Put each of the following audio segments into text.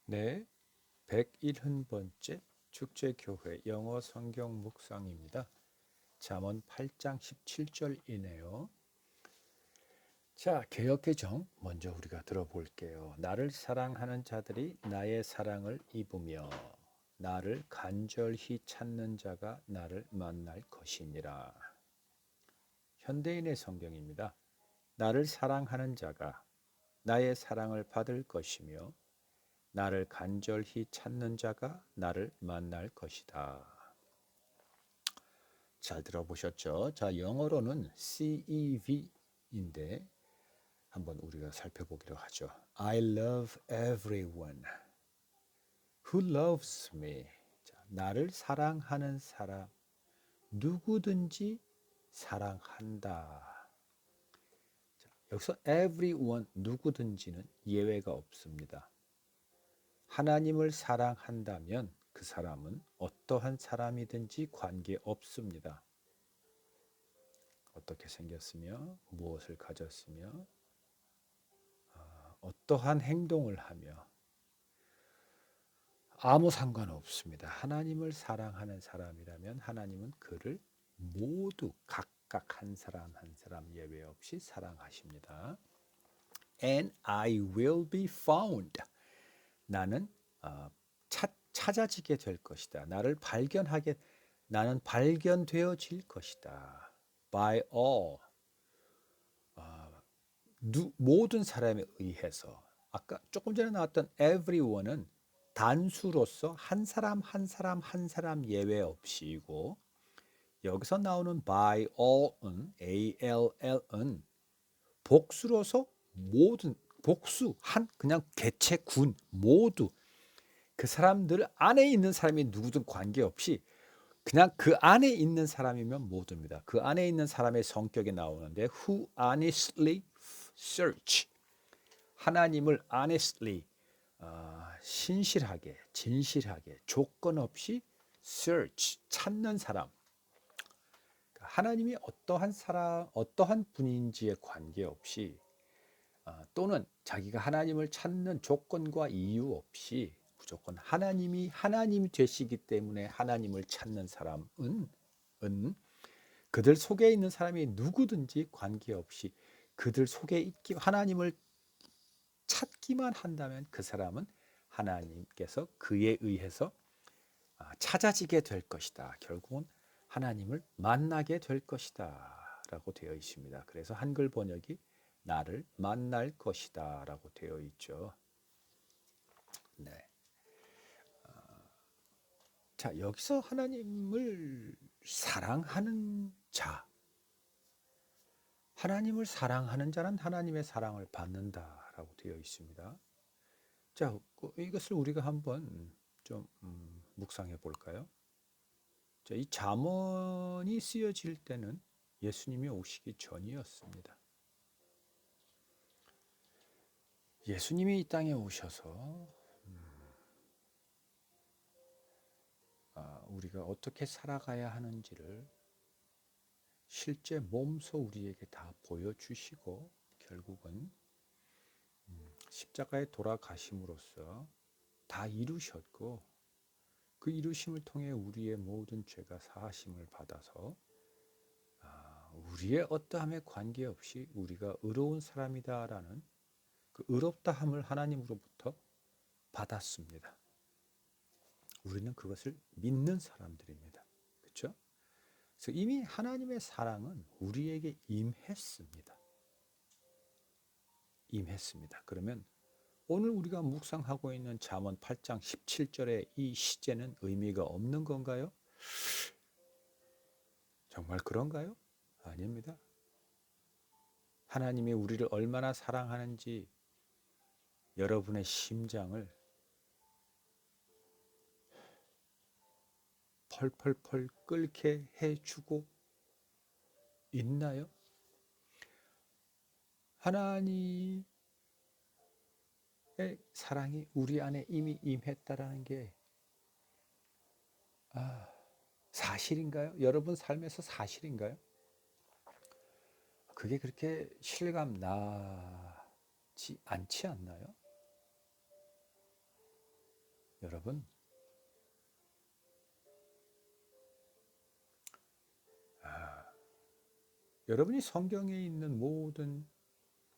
네, 101번째 축제교회 영어 성경 묵상입니다. 잠언 8장 17절이네요. 자, 개역개정 먼저 우리가 들어볼게요. 나를 사랑하는 자들이 나의 사랑을 입으며 나를 간절히 찾는 자가 나를 만날 것이니라. 현대인의 성경입니다. 나를 사랑하는 자가 나의 사랑을 받을 것이며 나를 간절히 찾는 자가 나를 만날 것이다. 잘 들어보셨죠? 자, 영어로는 CEV인데 한번 우리가 살펴보기로 하죠. I love everyone who loves me. 자, 나를 사랑하는 사람 누구든지 사랑한다. 자, 여기서 everyone 누구든지는 예외가 없습니다. 하나님을 사랑한다면 그 사람은 어떠한 사람이든지 관계없습니다. 어떻게 생겼으며 무엇을 가졌으며 어떠한 행동을 하며 아무 상관없습니다. 하나님을 사랑하는 사람이라면 하나님은 그를 모두 각각 한 사람 한 사람 예외 없이 사랑하십니다. And I will be found. 나는 찾아지게 될 것이다. 나는 발견되어질 것이다. By all. 모든 사람에 의해서. 아까 조금 전에 나왔던 everyone은 단수로서 한 사람 한 사람 한 사람 예외 없이고, 여기서 나오는 by all은 ALL은 복수로서 모든 복수 한 그냥 개체군 모두 그 사람들 안에 있는 사람이 누구든 관계없이 그냥 그 안에 있는 사람이면 모두입니다. 그 안에 있는 사람의 성격이 나오는데 who honestly search 하나님을 honestly 신실하게 진실하게 조건 없이 search 찾는 사람 하나님이 어떠한 사람 어떠한 분인지에 관계없이 또는 자기가 하나님을 찾는 조건과 이유 없이 무조건 하나님이 되시기 때문에 하나님을 찾는 사람은 그들 속에 있는 사람이 누구든지 관계없이 그들 속에 있기 하나님을 찾기만 한다면 그 사람은 하나님께서 그에 의해서 찾아지게 될 것이다. 결국은 하나님을 만나게 될 것이다 라고 되어 있습니다. 그래서 한글 번역이 나를 만날 것이다 라고 되어 있죠. 네. 자, 여기서 하나님을 사랑하는 자, 하나님을 사랑하는 자는 하나님의 사랑을 받는다라고 되어 있습니다. 자, 이것을 우리가 한번 좀 묵상해 볼까요? 자, 이 잠언이 쓰여질 때는 예수님이 오시기 전이었습니다. 예수님이 이 땅에 오셔서 우리가 어떻게 살아가야 하는지를 실제 몸소 우리에게 다 보여주시고 결국은 십자가에 돌아가심으로써 다 이루셨고 그 이루심을 통해 우리의 모든 죄가 사하심을 받아서 우리의 어떠함에 관계없이 우리가 의로운 사람이다라는 그 의롭다함을 하나님으로부터 받았습니다. 우리는 그것을 믿는 사람들입니다. 그렇죠? 그래서 이미 하나님의 사랑은 우리에게 임했습니다. 임했습니다. 그러면 오늘 우리가 묵상하고 있는 잠언 8장 17절의 이 시제는 의미가 없는 건가요? 정말 그런가요? 아닙니다. 하나님이 우리를 얼마나 사랑하는지 여러분의 심장을 펄펄펄 끓게 해주고 있나요? 하나님의 사랑이 우리 안에 이미 임했다라는 게 사실인가요? 여러분 삶에서 사실인가요? 그게 그렇게 실감 나지 않지 않나요? 여러분, 여러분이 성경에 있는 모든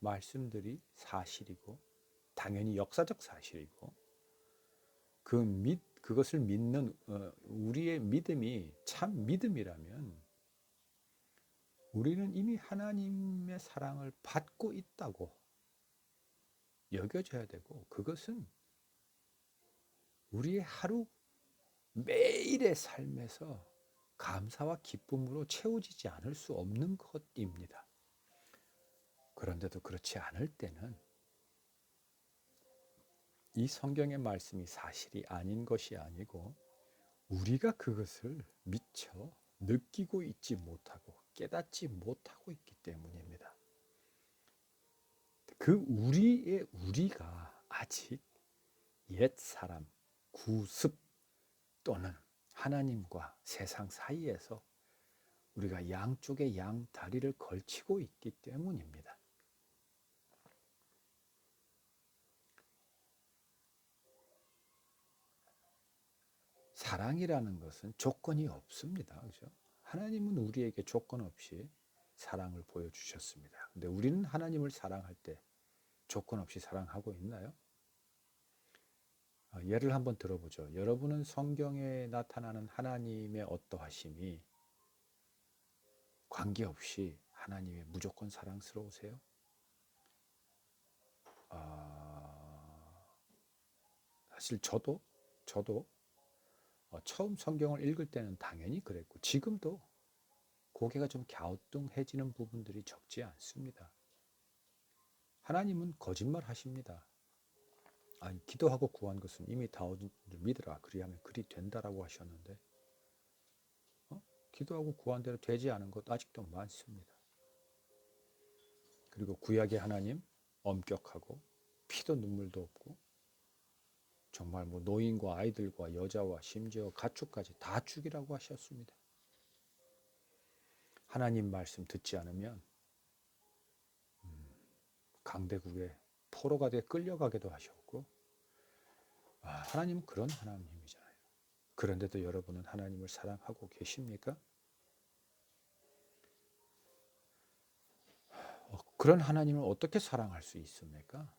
말씀들이 사실이고 당연히 역사적 사실이고 그것을 믿는 우리의 믿음이 참 믿음이라면 우리는 이미 하나님의 사랑을 받고 있다고 여겨져야 되고, 그것은 우리의 하루 매일의 삶에서 감사와 기쁨으로 채워지지 않을 수 없는 것입니다. 그런데도 그렇지 않을 때는 이 성경의 말씀이 사실이 아닌 것이 아니고 우리가 그것을 미처 느끼고 있지 못하고 깨닫지 못하고 있기 때문입니다. 그 우리의 우리가 아직 옛 사람, 구습 또는 하나님과 세상 사이에서 우리가 양쪽에 양 다리를 걸치고 있기 때문입니다. 사랑이라는 것은 조건이 없습니다. 그죠? 하나님은 우리에게 조건 없이 사랑을 보여주셨습니다. 근데 우리는 하나님을 사랑할 때 조건 없이 사랑하고 있나요? 예를 한번 들어보죠. 여러분은 성경에 나타나는 하나님의 어떠하심이 관계없이 하나님의 무조건 사랑스러우세요? 사실 저도 처음 성경을 읽을 때는 당연히 그랬고 지금도 고개가 좀 갸우뚱해지는 부분들이 적지 않습니다. 하나님은 거짓말 하십니다. 아니, 기도하고 구한 것은 이미 다 얻은 줄 믿으라. 그리하면 그리 된다라고 하셨는데 기도하고 구한 대로 되지 않은 것 아직도 많습니다. 그리고 구약의 하나님 엄격하고 피도 눈물도 없고 정말 뭐 노인과 아이들과 여자와 심지어 가축까지 다 죽이라고 하셨습니다. 하나님 말씀 듣지 않으면 강대국의 포로가 돼 끌려가기도 하셨고, 하나님은 그런 하나님이잖아요. 그런데도 여러분은 하나님을 사랑하고 계십니까? 그런 하나님을 어떻게 사랑할 수 있습니까?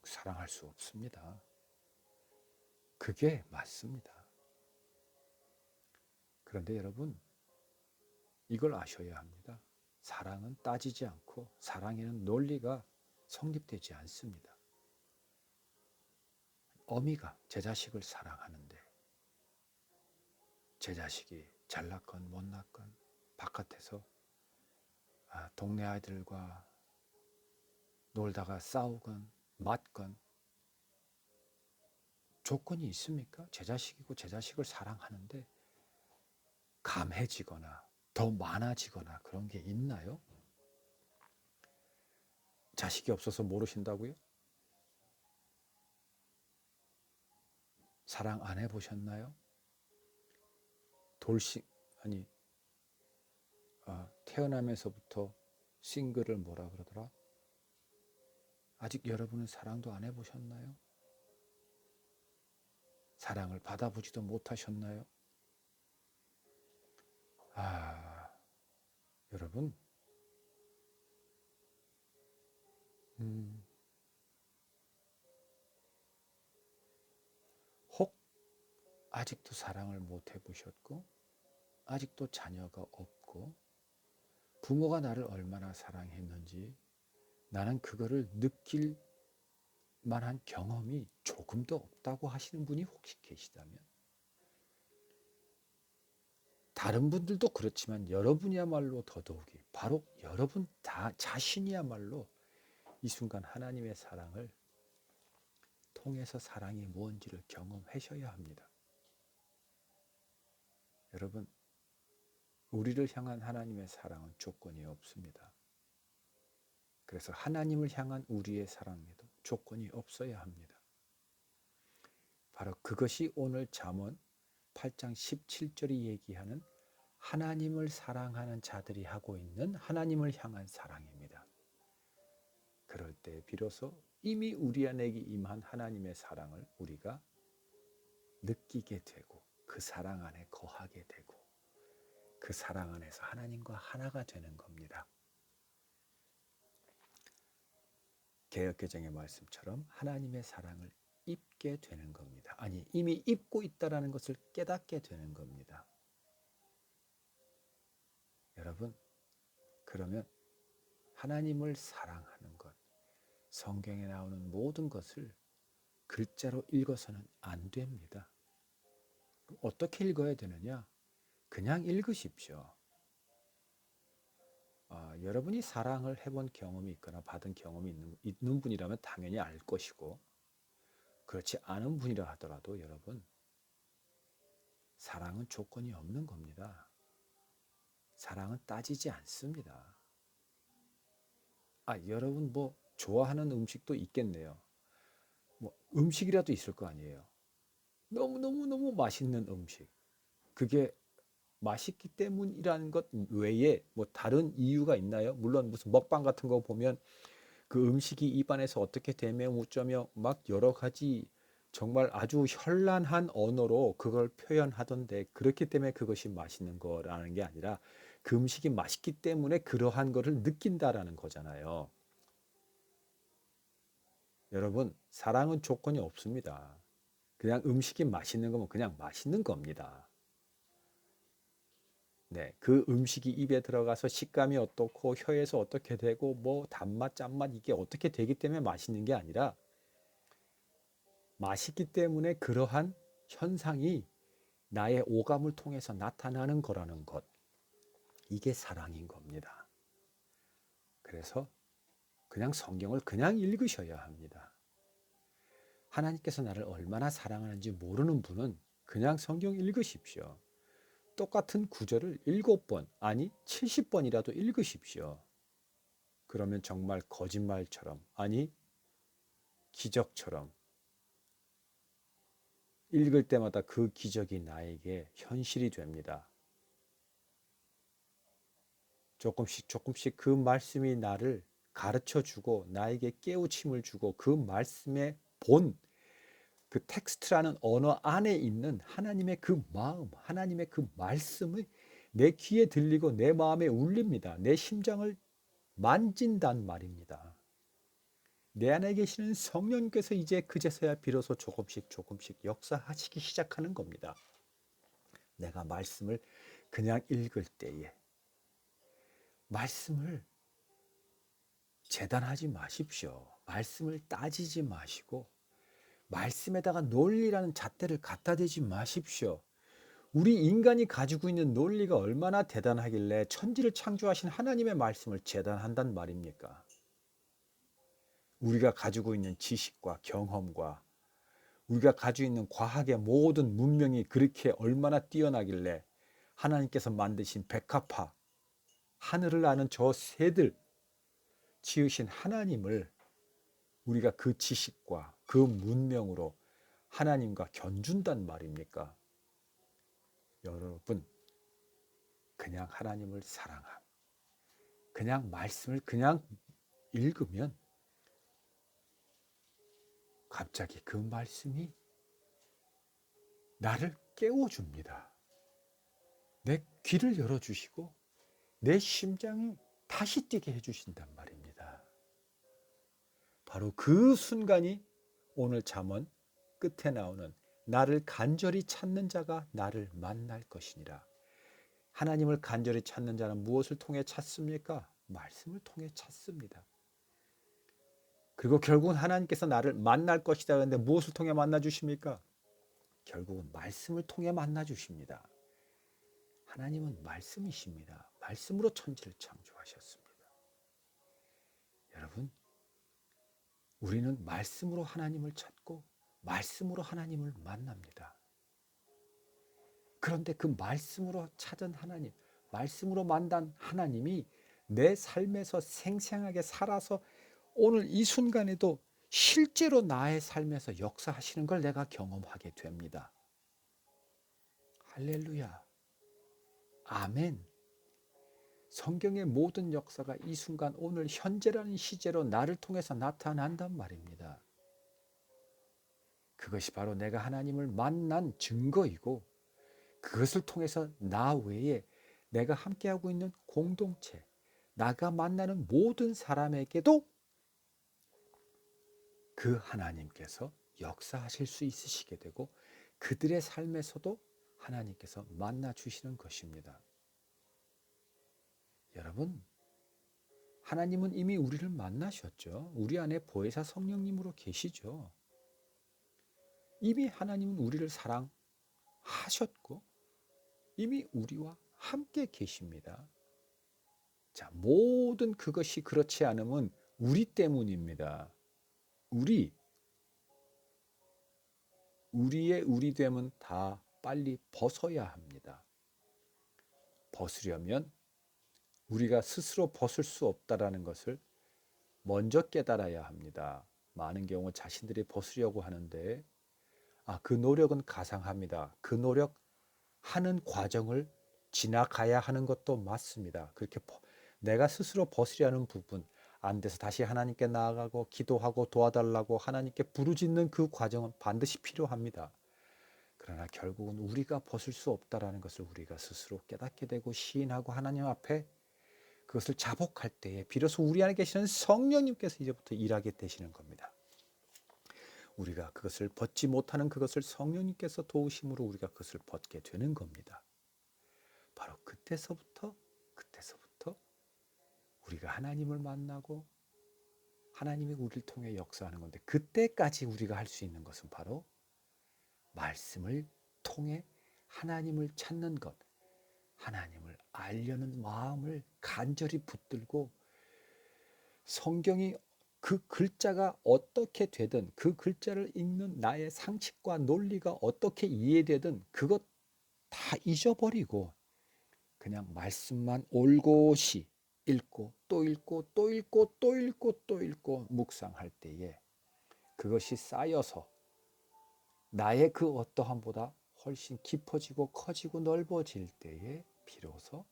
사랑할 수 없습니다. 그게 맞습니다. 그런데 여러분, 이걸 아셔야 합니다. 사랑은 따지지 않고 사랑에는 논리가 성립되지 않습니다. 어미가 제 자식을 사랑하는데 제 자식이 잘났건 못났건 바깥에서 동네 아이들과 놀다가 싸우건 맞건 조건이 있습니까? 제 자식이고 제 자식을 사랑하는데 감해지거나 더 많아지거나 그런 게 있나요? 자식이 없어서 모르신다고요? 사랑 안 해보셨나요? 태어나면서부터 싱글을 뭐라 그러더라? 아직 여러분은 사랑도 안 해보셨나요? 사랑을 받아보지도 못하셨나요? 여러분, 혹 아직도 사랑을 못 해보셨고 아직도 자녀가 없고 부모가 나를 얼마나 사랑했는지 나는 그거를 느낄 만한 경험이 조금도 없다고 하시는 분이 혹시 계시다면, 다른 분들도 그렇지만 여러분이야말로 더더욱이 바로 여러분 자신이야말로 이 순간 하나님의 사랑을 통해서 사랑이 무엇인지를 경험하셔야 합니다. 여러분, 우리를 향한 하나님의 사랑은 조건이 없습니다. 그래서 하나님을 향한 우리의 사랑에도 조건이 없어야 합니다. 바로 그것이 오늘 잠언 8장 17절이 얘기하는 하나님을 사랑하는 자들이 하고 있는 하나님을 향한 사랑입니다. 그럴 때 비로소 이미 우리 안에 임한 하나님의 사랑을 우리가 느끼게 되고 그 사랑 안에 거하게 되고 그 사랑 안에서 하나님과 하나가 되는 겁니다. 개역개정의 말씀처럼 하나님의 사랑을 입게 되는 겁니다. 아니, 이미 입고 있다라는 것을 깨닫게 되는 겁니다. 여러분, 그러면 하나님을 사랑하는 것, 성경에 나오는 모든 것을 글자로 읽어서는 안 됩니다. 어떻게 읽어야 되느냐? 그냥 읽으십시오. 여러분이 사랑을 해본 경험이 있거나 받은 경험이 있는 분이라면 당연히 알 것이고, 그렇지 않은 분이라 하더라도 여러분, 사랑은 조건이 없는 겁니다. 사랑은 따지지 않습니다. 여러분 뭐 좋아하는 음식도 있겠네요. 뭐 음식이라도 있을 거 아니에요. 너무너무 맛있는 음식. 그게 맛있기 때문이라는 것 외에 뭐 다른 이유가 있나요? 물론 무슨 먹방 같은 거 보면 그 음식이 입안에서 어떻게 되며 어쩌며 막 여러 가지 정말 아주 현란한 언어로 그걸 표현하던데, 그렇기 때문에 그것이 맛있는 거라는 게 아니라 그 음식이 맛있기 때문에 그러한 거를 느낀다라는 거잖아요. 여러분, 사랑은 조건이 없습니다. 그냥 음식이 맛있는 거면 그냥 맛있는 겁니다. 네, 그 음식이 입에 들어가서 식감이 어떻고 혀에서 어떻게 되고 뭐 단맛, 짠맛 이게 어떻게 되기 때문에 맛있는 게 아니라 맛있기 때문에 그러한 현상이 나의 오감을 통해서 나타나는 거라는 것. 이게 사랑인 겁니다. 그래서 그냥 성경을 그냥 읽으셔야 합니다. 하나님께서 나를 얼마나 사랑하는지 모르는 분은 그냥 성경 읽으십시오. 똑같은 구절을 7번, 아니 70번이라도 읽으십시오. 그러면 정말 거짓말처럼, 아니 기적처럼 읽을 때마다 그 기적이 나에게 현실이 됩니다. 조금씩 그 말씀이 나를 가르쳐 주고 나에게 깨우침을 주고 그 말씀의 그 텍스트라는 언어 안에 있는 하나님의 그 마음, 하나님의 그 말씀이 내 귀에 들리고 내 마음에 울립니다. 내 심장을 만진단 말입니다. 내 안에 계시는 성령께서 이제 그제서야 비로소 조금씩 역사하시기 시작하는 겁니다. 내가 말씀을 그냥 읽을 때에 말씀을 재단하지 마십시오. 말씀을 따지지 마시고 말씀에다가 논리라는 잣대를 갖다 대지 마십시오. 우리 인간이 가지고 있는 논리가 얼마나 대단하길래 천지를 창조하신 하나님의 말씀을 재단한단 말입니까? 우리가 가지고 있는 지식과 경험과 우리가 가지고 있는 과학의 모든 문명이 그렇게 얼마나 뛰어나길래 하나님께서 만드신 백합화, 하늘을 나는 저 새들 지으신 하나님을 우리가 그 지식과 그 문명으로 하나님과 견준단 말입니까? 여러분, 그냥 하나님을 사랑함, 그냥 말씀을 그냥 읽으면 갑자기 그 말씀이 나를 깨워줍니다. 내 귀를 열어주시고 내 심장이 다시 뛰게 해주신단 말입니다. 바로 그 순간이 오늘 잠언 끝에 나오는 나를 간절히 찾는 자가 나를 만날 것이니라. 하나님을 간절히 찾는 자는 무엇을 통해 찾습니까? 말씀을 통해 찾습니다. 그리고 결국은 하나님께서 나를 만날 것이다 그런데 무엇을 통해 만나 주십니까? 결국은 말씀을 통해 만나 주십니다. 하나님은 말씀이십니다. 말씀으로 천지를 창조하셨습니다. 여러분, 우리는 말씀으로 하나님을 찾고 말씀으로 하나님을 만납니다. 그런데 그 말씀으로 찾은 하나님, 말씀으로 만난 하나님이 내 삶에서 생생하게 살아서 오늘 이 순간에도 실제로 나의 삶에서 역사하시는 걸 내가 경험하게 됩니다. 할렐루야. 아멘. 성경의 모든 역사가 이 순간 오늘 현재라는 시제로 나를 통해서 나타난단 말입니다. 그것이 바로 내가 하나님을 만난 증거이고 그것을 통해서 나 외에 내가 함께하고 있는 공동체, 나가 만나는 모든 사람에게도 그 하나님께서 역사하실 수 있으시게 되고 그들의 삶에서도 하나님께서 만나 주시는 것입니다. 여러분, 하나님은 이미 우리를 만나셨죠. 우리 안에 보혜사 성령님으로 계시죠. 이미 하나님은 우리를 사랑하셨고 이미 우리와 함께 계십니다. 자, 모든 그것이 그렇지 않으면 우리 때문입니다. 우리의 우리됨은 다 빨리 벗어야 합니다. 벗으려면 우리가 스스로 벗을 수 없다라는 것을 먼저 깨달아야 합니다. 많은 경우 자신들이 벗으려고 하는데 그 노력은 가상합니다. 그 노력하는 과정을 지나가야 하는 것도 맞습니다. 그렇게 내가 스스로 벗으려는 부분 안 돼서 다시 하나님께 나아가고 기도하고 도와달라고 하나님께 부르짖는 그 과정은 반드시 필요합니다. 그러나 결국은 우리가 벗을 수 없다라는 것을 우리가 스스로 깨닫게 되고 시인하고 하나님 앞에 그것을 자복할 때에 비로소 우리 안에 계시는 성령님께서 이제부터 일하게 되시는 겁니다. 우리가 그것을 벗지 못하는 그것을 성령님께서 도우심으로 우리가 그것을 벗게 되는 겁니다. 바로 그때서부터 우리가 하나님을 만나고 하나님이 우리를 통해 역사하는 건데 그때까지 우리가 할 수 있는 것은 바로 말씀을 통해 하나님을 찾는 것, 하나님을 알려는 마음을 간절히 붙들고 성경이 그 글자가 어떻게 되든 그 글자를 읽는 나의 상식과 논리가 어떻게 이해되든 그것 다 잊어버리고 그냥 말씀만 올곧이 읽고 또 읽고 또 읽고 또 읽고 또 읽고 묵상할 때에 그것이 쌓여서 나의 그 어떠함보다 훨씬 깊어지고 커지고 넓어질 때에 비로소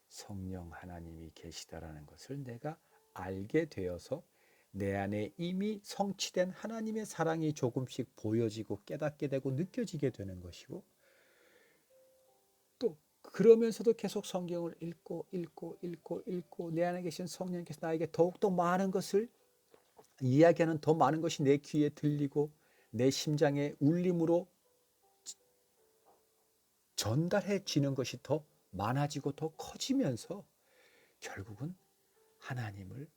성령 하나님이 계시다라는 것을 내가 알게 되어서 내 안에 이미 성취된 하나님의 사랑이 조금씩 보여지고 깨닫게 되고 느껴지게 되는 것이고 또 그러면서도 계속 성경을 읽고 내 안에 계신 성령께서 나에게 더욱더 많은 것을 이야기하는 더 많은 것이 내 귀에 들리고 내 심장의 울림으로 전달해지는 것이 더 많아지고 더 커지면서 결국은 하나님을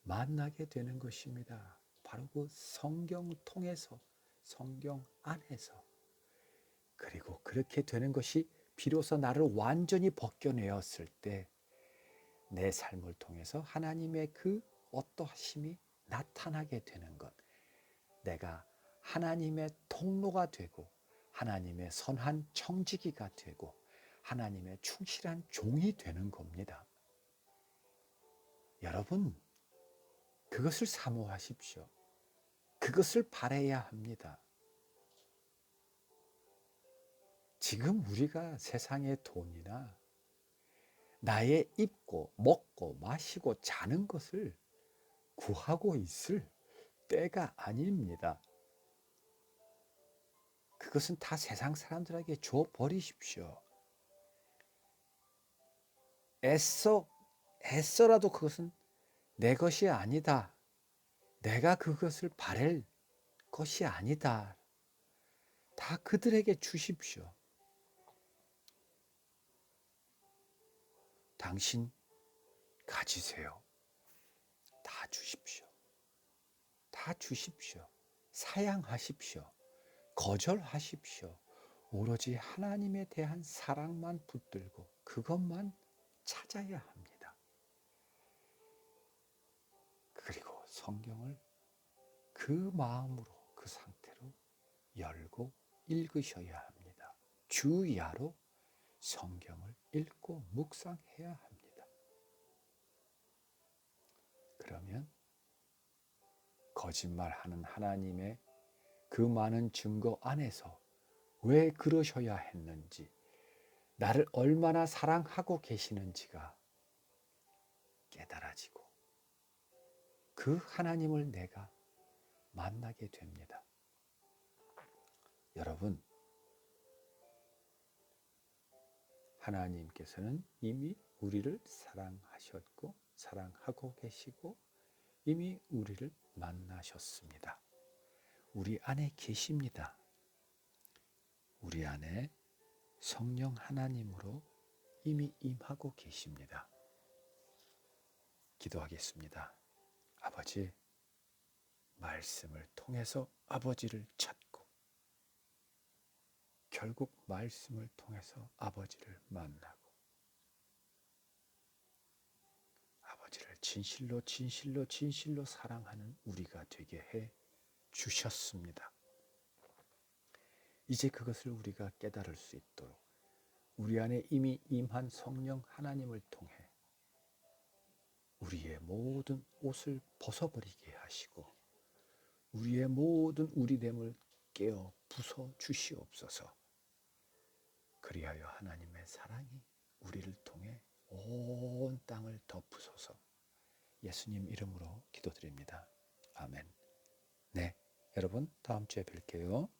만나게 되는 것입니다. 바로 그 성경 통해서 성경 안에서 그리고 그렇게 되는 것이 비로소 나를 완전히 벗겨내었을 때 내 삶을 통해서 하나님의 그 어떠하심이 나타나게 되는 것 내가 하나님의 통로가 되고 하나님의 선한 청지기가 되고 하나님의 충실한 종이 되는 겁니다. 여러분 그것을 사모하십시오. 그것을 바라야 합니다. 지금 우리가 세상의 돈이나 나의 입고 먹고 마시고 자는 것을 구하고 있을 때가 아닙니다. 그것은 다 세상 사람들에게 줘 버리십시오. 애써라도 그것은 내 것이 아니다. 내가 그것을 바랄 것이 아니다. 다 그들에게 주십시오. 당신 가지세요. 다 주십시오. 다 주십시오. 사양하십시오. 거절하십시오. 오로지 하나님에 대한 사랑만 붙들고 그것만 찾아야 합니다. 그리고 성경을 그 마음으로 그 상태로 열고 읽으셔야 합니다. 주야로 성경을 읽고 묵상해야 합니다. 그러면 거짓말하는 하나님의 그 많은 증거 안에서 왜 그러셔야 했는지 나를 얼마나 사랑하고 계시는지가 깨달아지고 그 하나님을 내가 만나게 됩니다. 여러분, 하나님께서는 이미 우리를 사랑하셨고 사랑하고 계시고 이미 우리를 만나셨습니다. 우리 안에 계십니다. 우리 안에 성령 하나님으로 이미 임하고 계십니다. 기도하겠습니다. 아버지, 말씀을 통해서 아버지를 찾고 결국 말씀을 통해서 아버지를 만나고 아버지를 진실로 진실로 진실로 사랑하는 우리가 되게 해 주셨습니다. 이제 그것을 우리가 깨달을 수 있도록 우리 안에 이미 임한 성령 하나님을 통해 우리의 모든 옷을 벗어버리게 하시고 우리의 모든 우리됨을 깨어 부숴 주시옵소서. 그리하여 하나님의 사랑이 우리를 통해 온 땅을 덮으소서. 예수님 이름으로 기도드립니다. 아멘. 네, 여러분 다음 주에 뵐게요.